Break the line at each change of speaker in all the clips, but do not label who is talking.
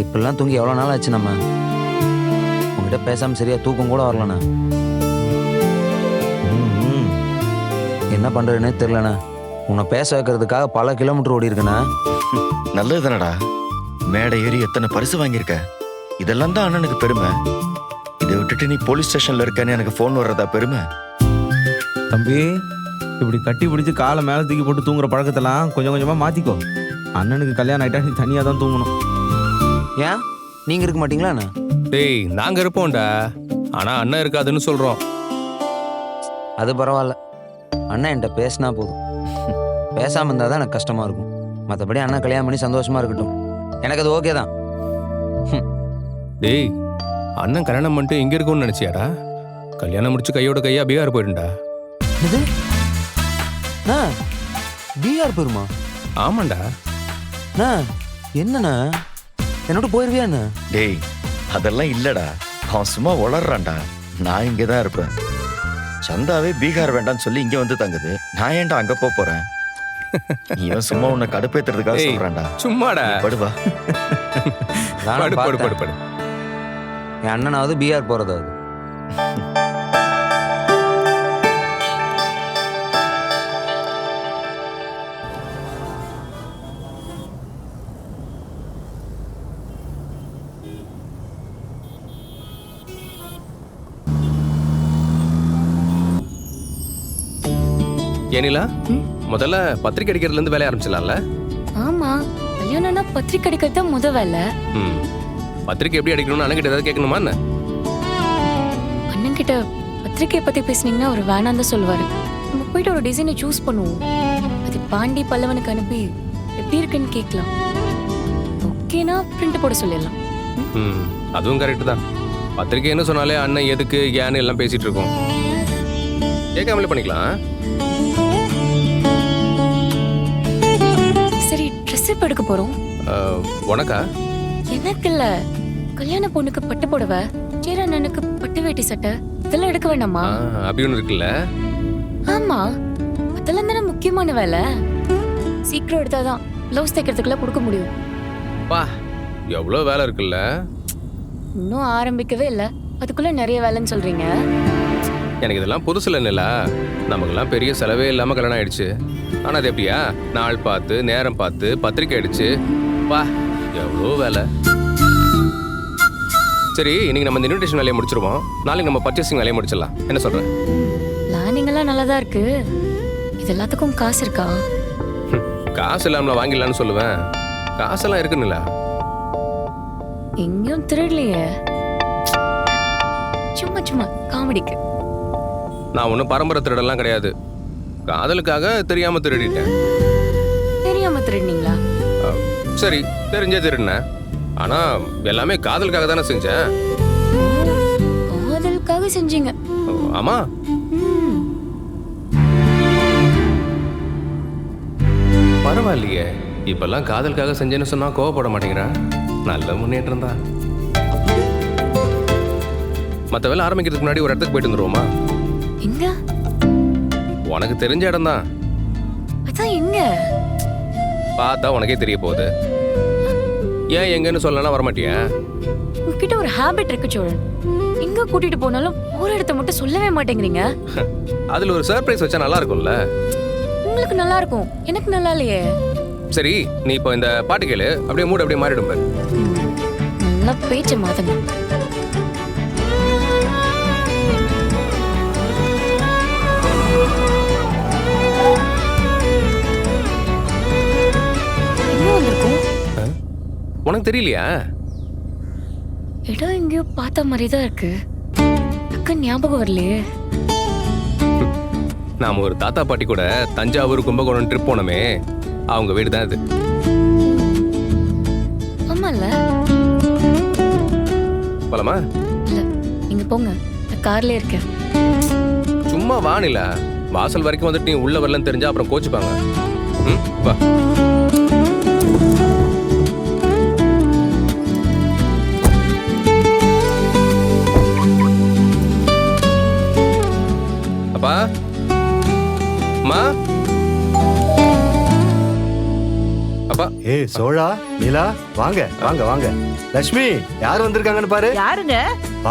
இப்பெல்லாம் தூங்கி எவ்வளோ நாள் ஆச்சு நம்ம. உங்ககிட்ட பேசாமல் சரியா தூக்கம் கூட வரலண்ணா. என்ன பண்ணுறதுன்னே தெரிலண்ணா. உன்னை பேச வைக்கிறதுக்காக பல கிலோமீட்டர் ஓடி இருக்கண்ணா.
நல்லது தானடா. மேடை ஏறி எத்தனை பரிசு வாங்கியிருக்க. இதெல்லாம் தான் அண்ணனுக்கு பெருமை. இதை விட்டுட்டு நீ போலீஸ் ஸ்டேஷன்ல இருக்கன்னு எனக்கு ஃபோன் வர்றதா பெருமை?
தம்பி, இப்படி கட்டி பிடிச்சி காலை மேலே தூக்கி போட்டு தூங்குற பழக்கத்தெல்லாம் கொஞ்சம் கொஞ்சமாக மாற்றிக்கோ. அண்ணனுக்கு கல்யாணம் ஆகிட்டா நீ தனியாக தான் தூங்கணும்.
ஏன் நீங்கள் இருக்க மாட்டீங்களா அண்ணா?
டேய், நாங்க இருப்போம்டா. ஆனா அண்ணன் இருக்காதுன்னு சொல்றோம்.
அது பரவாயில்ல. அண்ணன் என்கிட்ட பேசினா போதும். பேசாமல் இருந்தால் தான் எனக்கு கஷ்டமாக இருக்கும். மற்றபடி அண்ணன் கல்யாணம் பண்ணி சந்தோஷமாக இருக்கட்டும், எனக்கு அது ஓகே தான்.
டேய், அண்ணன் கல்யாணம் பண்ணிட்டு இங்க இருக்கும்னு நினைச்சியாடா? கல்யாணம் முடிச்சு கையோட கையா பீகார் போயிடும்டா.
இது அண்ணா, பீகார் போயிருமா?
ஆமாண்டா.
அண்ணா என்னண்ணா, என்னோட போயிருவியா அண்ணா?
டேய், அதெல்லாம் இல்லடா. அவன் சும்மா உளறான்டா. நான் இங்கே தான் இருப்பேன். சந்தாவே பீகார் வேண்டாம்னு சொல்லி இங்க வந்து தங்குது. நான் ஏன்டா அங்க போறேன்? இவன் சும்மா உன்னை கடுப்பேத்துறதுக்காக
ஏய்,
சொல்றான்டா.
சும்மாடா.
படுவா.
நானும்
படு படு படு
பார்த்தேன்.
படு.
என் அண்ணனாவது பீகார் போகிறதாவது.
ஏனிலா, முதல்ல பத்திரிக்கை அடிக்கிறதுல இருந்து வேலைய ஆரம்பிச்சலாம்ல?
ஆமா, கல்யாணம்னா பத்திரிக்கை அடிக்கிறது தான் முத வேலை.
பத்திரிக்கை எப்படி அடிக்கணும்னு அண்ணன் கிட்ட ஏதாவது கேட்கணுமா என்ன?
அண்ணன் கிட்ட பத்திரிக்கையை பத்தி பேசுனீங்கன்னா அவர் வேணாம் தான் சொல்லுவாரு. நம்ம போயிட்டு ஒரு டிசைனை சூஸ் பண்ணுவோம். அது பாண்டி பல்லவனுக்கு அனுப்பி எப்படி இருக்குன்னு கேட்கலாம். ஓகேனா பிரிண்ட் போட சொல்லிடலாம்.
அதுவும் கரெக்ட் தான். பத்திரிக்கை என்ன சொன்னாலே அண்ணன் எதுக்கு ஏன்னு எல்லாம் பேசிட்டு இருக்கோம். கேட்காமலே பண்ணிக்கலாம்.
சரி, ட்ரெஸ் எப்ப எடுக்க போறோம்?
உனக்கா?
எனக்கு இல்ல, கல்யாண பொண்ணுக்கு பட்டு புடவை, சேர அண்ணனுக்கு பட்டு வேட்டி சட்டை, இதெல்லாம் எடுக்க வேண்டாமா?
அப்படி ஒன்று இருக்குல்ல.
ஆமா, அதெல்லாம் தானே முக்கியமான வேலை. சீக்கிரம் எடுத்தாதான் ப்ளவுஸ் தைக்கிறதுக்குள்ள கொடுக்க முடியும்.
பா, எவ்வளோ வேலை இருக்குல்ல.
இன்னும் ஆரம்பிக்கவே இல்ல, அதுக்குள்ள நிறைய வேலைன்னு சொல்றீங்க.
எனக்கு இதெல்லாம் புதுசுல இல்ல. நமக்கெல்லாம் பெரிய செலவே இல்லாம கல்யாணம் ஆயிடுச்சு. ஆனா அது எப்படியா, நாள் பார்த்து நேரம் பார்த்து பத்திரிக்கை அடிச்சு, வா எவ்வளோ வேலை. சரி, இன்னைக்கு நம்ம இந்த இன்விடேஷன் வேலையை முடிச்சிருவோம். நாளைக்கு நம்ம பர்ச்சேசிங் வேலையை முடிச்சிடலாம். என்ன சொல்றேன்?
பிளானிங் எல்லாம் நல்லதா இருக்கு. இது எல்லாத்துக்கும் காசு இருக்கா?
காசு இல்லாமல வாங்கிடலான்னு சொல்லுவேன். காசெல்லாம் இருக்குன்னுல.
எங்கேயும் திருடலையே, சும்மா சும்மா காமெடிக்கு.
நான் ஒன்றும் பரம்பரை திருடெல்லாம் கிடையாது. காதலுக்காக தெரியாம திருடிட்டேன்.
தெரியாம திருடுனீங்களா?
சரி, தெரிஞ்சே திருடினேன். ஆனா எல்லாமே காதலுக்காக தானே செஞ்சேன்.
காதலுக்காக செஞ்சீங்க?
ஆமா. பரவாயில்லையே, இப்பெல்லாம் காதலுக்காக செஞ்சேன்னு சொன்னா கோவப்பட மாட்டேங்கிறேன். நல்ல முன்னேற்றம் தான். மற்ற வேலை ஆரம்பிக்கிறதுக்கு முன்னாடி ஒரு இடத்துக்கு போயிட்டு வந்துருவோமா?
எங்க?
உனக்கு தெரிஞ்ச இடம் தான்.
அதான் எங்க?
பார்த்தா உனக்கே தெரிய போகுது. ஏன் எங்கன்னு சொல்லனா வரமாட்டியா?
உங்ககிட்ட ஒரு ஹாபிட் இருக்கு சோழன். எங்க கூட்டிட்டு போனாலும் ஒரு இடத்த மட்டும் சொல்லவே மாட்டேங்கிறீங்க.
அதுல ஒரு சர்ப்ரைஸ் வச்சா நல்லா இருக்கும்ல.
உங்களுக்கு நல்லா இருக்கும், எனக்கு நல்லா இல்லையே.
சரி, நீ இப்போ இந்த பாட்டு கேளு, அப்படியே மூடு அப்படியே மாறிடும் பாரு.
நல்லா பேச்ச மாதங்க.
உனக்கு தெரியலையா?
இடம் எங்கேயோ பார்த்த மாதிரி தான் இருக்கு. டக்கு ஞாபகம் வரலையே.
நாம ஒரு தாத்தா பாட்டி கூட தஞ்சாவூர் கும்பகோணம் ட்ரிப் போனோமே, அவங்க வீடு தான் இது.
ஆமால.
போலாமா?
இல்ல, நீங்க போங்க, நான் கார்ல இருக்கேன்.
சும்மா வானில வாசல் வரைக்கும் வந்துட்டு நீ உள்ள வரலன்னு தெரிஞ்சா அப்புறம் கோச்சுப்பாங்க. வா. அப்பா, அம்மா, அப்பா.
சோழா நிலா வாங்க வாங்க வாங்க. லட்சுமி யார் வந்திருக்காங்கன்னு பாரு.
யாருங்க?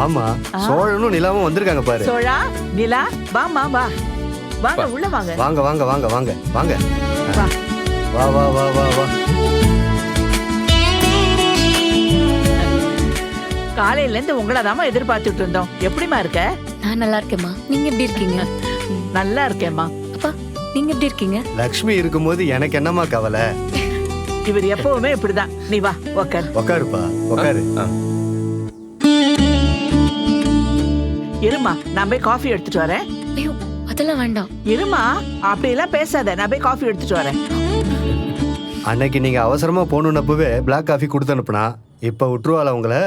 ஆமா சோழனும் நிலாவும் வந்திருக்காங்க பாரு.
சோழா நிலா வாமா வா வாங்க உள்ள வாங்க.
வாங்க வாங்க வாங்க வாங்க வாங்க.
வா.
வா வா வா வா வா.
காலையில இருந்து உங்களை தாமா எதிர்பார்த்துட்டு இருந்தோம். எப்படிமா இருக்க?
நான் நல்லா இருக்கேம்மா. நீங்க எப்படி இருக்கீங்க?
நல்லா இருக்கேம்மா.
அப்பா நீங்க எப்படி இருக்கீங்க?
லக்ஷ்மி இருக்கும்போது எனக்கு என்னம்மா கவலை.
இவர் எப்பவுமே இப்படிதான். நீ வா உக்கார்.
உக்காருப்பா உக்காரு.
இருமா நான் போய் காஃபி எடுத்துட்டு வரேன்.
ஐயோ அதெல்லாம் வேண்டாம்.
இருமா அப்படி எல்லாம் பேசாத, நான் போய் காஃபி எடுத்துட்டு வரேன்.
அன்னைக்கு நீங்க அவசரமா போகணுன்னப்பவே பிளாக் காஃபி கொடுத்து அனுப்புனா இப்ப விட்டுருவாள உங்களை?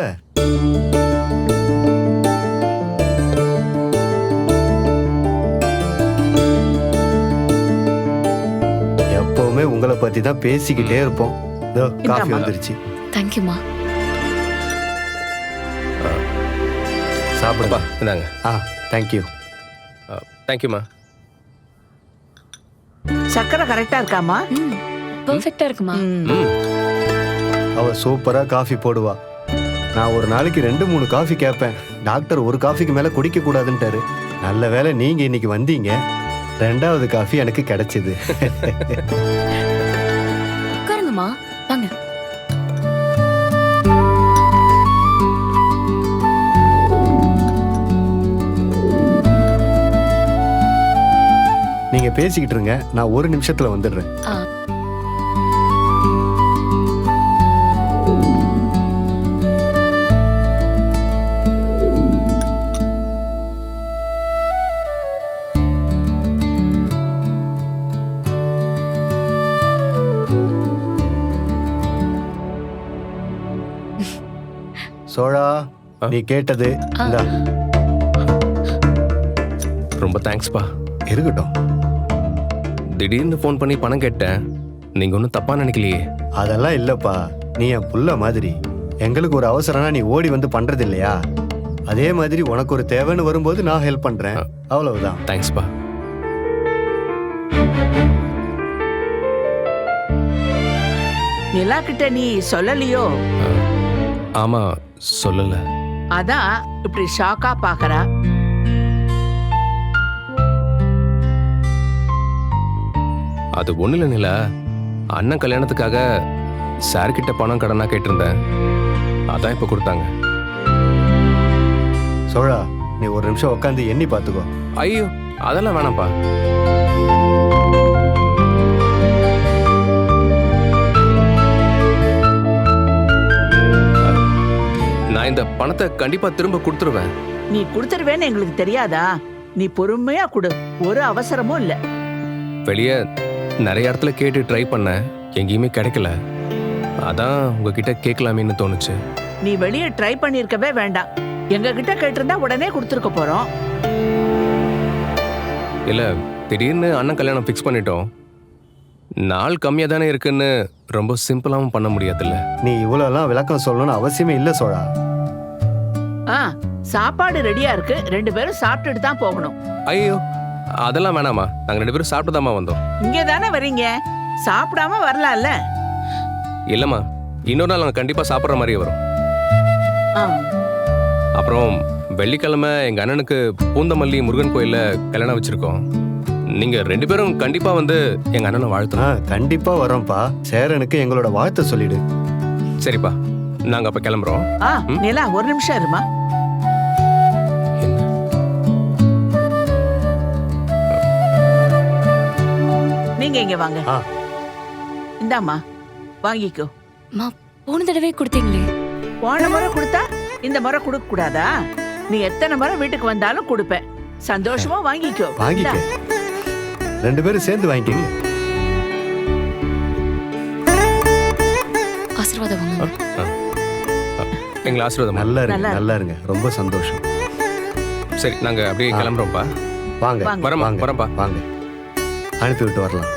எப்பவுமே உங்களை பத்தி தான் பேசிக்கிட்டே இருப்போம். இதோ காஃபி
இந்தாம்மா.
வந்துருச்சு.
தேங்க்யூம்மா.
சாப்பிடுப்பா.
இந்தாங்க.
தேங்க்யூ.
தேங்க்யூம்மா.
சக்கரை கரெக்டா இருக்காமா?
ம் பெர்ஃபெக்ட்டா இருக்குமா?
ம்.
அவ சூப்பரா காஃபி போடுவா. நான் ஒரு நாளைக்கு 2-3 காஃபி கேட்பேன். டாக்டர் ஒரு காஃபிக்கு மேல குடிக்க கூடாதுன்ட்டாரு. நல்ல வேளை நீங்க இன்னைக்கு வந்தீங்க. 2வது காஃபி எனக்கு கிடைச்சது.
உட்காருங்கம்மா வாங்க.
நீங்க பேசிக்கிட்டு இருங்க, நான் ஒரு நிமிஷத்துல வந்துடுறேன்.
ஆ
சோழா நீ கேட்டது இந்தா.
ரொம்ப தேங்க்ஸ்ப்பா.
இருக்கட்டும்.
திடீர்னு ஃபோன் பண்ணி பணம் கேட்டேன். நீங்க ஒன்றும் தப்பா நினைக்கலையே?
அதெல்லாம் இல்லப்பா, நீ என் புள்ள மாதிரி. எங்களுக்கு ஒரு அவசரம்னா நீ ஓடி வந்து பண்றது இல்லையா? அதே மாதிரி உனக்கு ஒரு தேவைன்னு வரும்போது நான் ஹெல்ப் பண்றேன். அவ்வளவுதான்.
தேங்க்ஸ்ப்பா.
நிலா கிட்ட நீ சொல்லலையோ?
ஆமா சொல்லல.
அதான் இப்படி ஷாக்கா பாக்குறா.
அது ஒண்ணு இல்ல நிலா. அண்ணன் கல்யாணத்துக்காக சார் கிட்ட பணம் கடனா கேட்டிருந்தேன். அதான் இப்ப கொடுத்தாங்க.
சோழா நீ ஒரு நிமிஷம் உட்காந்து எண்ணி பாத்துக்கோ.
ஐயோ அதெல்லாம் வேணாம்ப்பா. நான் இந்த பணத்தை கண்டிப்பா திரும்ப கொடுத்துருவேன்.
நீ கொடுத்துருவேன்னு எங்களுக்கு தெரியாதா? நீ பொறுமையா கொடு, ஒரு அவசரமும் இல்ல.
வெளியே நிறைய இடத்துல கேட்டு ட்ரை பண்ணேன், எங்கேயுமே கிடைக்கல. அதான் உங்ககிட்ட கேட்கலாமேன்னு தோணுச்சு.
நீ வெளியே ட்ரை பண்ணிருக்கவே வேண்டாம். எங்க கிட்ட கேட்டிருந்தா உடனே கொடுத்துருக்க போறோம்.
இல்ல திடீர்னு அண்ணன் கல்யாணம் ஃபிக்ஸ் பண்ணிட்டோம். நாள் கம்மியா தானே இருக்குன்னு ரொம்ப சிம்பிளாவும் பண்ண முடியாதுல்ல.
நீ இவ்வளவுலாம் விளக்கம் சொல்லணும்னு அவசியமே இல்ல சோழா.
சாப்பாடு ரெடியா இருக்கு, 2 பேரும் சாப்பிட்டுட்டு தான் போகணும்.
ஐயோ அதெல்லாம் வேணாமா, நாங்க 2 பேரும் சாப்பிட்டு வந்தோம்.
இங்கே தானே வரீங்க, சாப்பிடாம வரலாம்ல.
இல்லம்மா, இன்னொரு நாள் நாங்க கண்டிப்பா சாப்பிட்ற மாதிரியே வரும்.
ஆ.
அப்புறம் வெள்ளிக்கிழமை எங்க அண்ணனுக்கு பூந்தமல்லி முருகன் கோயில்ல கல்யாணம் வச்சிருக்கோம். நீங்க 2 பேரும் கண்டிப்பா வந்து எங்க அண்ணனை வாழ்த்தணும்.
கண்டிப்பா வரோம்ப்பா. சேரனுக்கு எங்களோட வாழ்த்தை சொல்லிடு.
சரிப்பா, நாங்க அப்ப கிளம்புறோம்.
நிலா ஒரு நிமிஷம் இருமா. நீங்க இங்க வாங்க. இந்தாம்மா வாங்கிக்கோ.
போன தடவை கொடுத்தீங்களே.
போன முறை கொடுத்தா இந்த முறை கொடுக்க கூடாதா? நீ எத்தனை முறை வீட்டுக்கு வந்தாலும் கொடுப்பேன். சந்தோஷமா வாங்கிக்கோ.
வாங்கிக்க. 2 பேரும் சேர்ந்து வாங்கிக்கங்க.
ஆசீர்வாதம் வாங்க.
எங்களை ஆசீர்வாதம்.
நல்லா இருங்க, நல்லா இருங்க. ரொம்ப சந்தோஷம்.
சரி, நாங்க அப்படியே கிளம்புறோம்ப்பா.
வாங்க
வரமா,
வாங்க
வரப்பா.
வாங்க. அனுப்பி விட்டு வரலாம்.